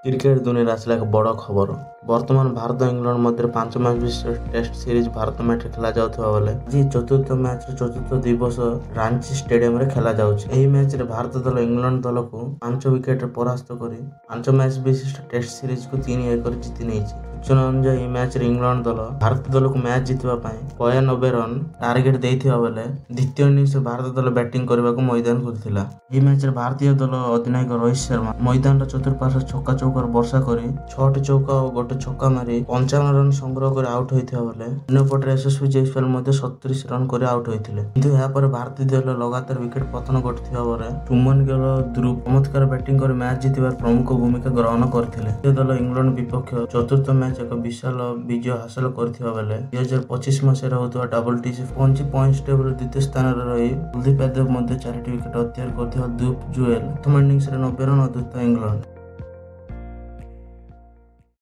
Cricket দুনিয়ার আসলে এক বড় খবর। বর্তমান ଭାରତ ଇଂଲଣ୍ଡ ମଧ୍ୟରେ 5 ମ୍ୟାଚ୍ ବିଶିଷ୍ଟ ଟେଷ୍ଟ ସିରିଜ ଭାରତ ମ୍ୟାଚରେ ଖେଳାଯାଉଥିବା ବେଳେ ଆଜି ଚତୁର୍ଥ ମ୍ୟାଚର ଚତୁର୍ଥ ଦିବସ ରାଞ୍ଚି ଷ୍ଟାଡିୟମରେ ଖେଳାଯାଉଛି। ଏହି ମ୍ୟାଚରେ ଭାରତ ଦଳ ଇଂଲଣ୍ଡ ଦଳକୁ 5 ୱିକେଟରେ ପରାସ୍ତ କରି 5 ମ୍ୟାଚ୍ ବିଶିଷ୍ଟ ଟେଷ୍ଟ ସିରିଜକୁ 3-1ରେ ଜିତି ନେଇଛି। ସୂଚନା ଅନୁଯାୟୀ ଏହି ମ୍ୟାଚରେ ଇଂଲଣ୍ଡ ଦଳ ଭାରତ ଦଳକୁ ମ୍ୟାଚ୍ ଜିତିବା ପାଇଁ 92 ରନ୍ ଟାର୍ଗେଟ ଦେଇଥିବା ବେଳେ ଦ୍ୱିତୀୟ ଇନିଂସରେ ଭାରତ ଦଳ ବ୍ୟାଟିଂ କରିବାକୁ ମଇଦାନକୁ ଉଠିଥିଲା। ଏହି ମ୍ୟାଚରେ ଭାରତୀୟ ଦଳ ଅଧିନାୟକ ରୋହିତ ଶର୍ମା ମଇଦାନର ଚତୁଃପାର୍ଶ୍ୱରେ ଛକା ଚୌକାର ବର୍ଷା କରି 6ଟି ଚୌକା ଓ ଗୋଟେ ଛକା ମାରି 55 ରନ୍ ସଂଗ୍ରହ କରି ଆଉଟ୍ ହୋଇଥିବା ବେଳେ ଅନ୍ୟପଟରେ ଯଶସ୍ୱୀ ଜୟସ୍ୱାଲ ମଧ୍ୟ 37 ରନ୍ କରି ଆଉଟ୍ ହୋଇଥିଲେ। କିନ୍ତୁ ଏହାପରେ ଭାରତୀୟ ଦଳ ଲଗାତାର ୱିକେଟ୍ ପତନ ଘଟିଥିବା ବେଳେ ସୁମନ ଗିଲ୍ ଓ ଧ୍ରୁବ ଚମତ୍କାର ବ୍ୟାଟିଂ କରି ମ୍ୟାଚ୍ ଜିତିବାର ପ୍ରମୁଖ ଭୂମିକା ଗ୍ରହଣ କରିଥିଲେ। ଭାରତୀୟ ଦଳ ଇଂଲଣ୍ଡ ବିପକ୍ଷ ଚତୁର୍ଥ ମ୍ୟାଚ୍ ଏକ ବିଶାଳ ବିଜୟ ହାସଲ କରିଥିବା ବେଳେ 2025 ମସିହାରେ ହେଉଥିବା WTC ପହଞ୍ଚି ପଏଣ୍ଟସ୍ ଟେବୁଲରେ ଦ୍ୱିତୀୟ ସ୍ଥାନରେ ରହି କୁଲଦୀପ ଯାଦବ ମଧ୍ୟ 4ଟି ୱିକେଟ୍ ଅକ୍ତିଆର କରିଥିବା ଦୀପ ଜୁଏଲ ପ୍ରଥମ ଇନିଂସରେ 90 ରନ୍ ଅତିରିକ୍ତ ଇଂଲଣ୍ଡ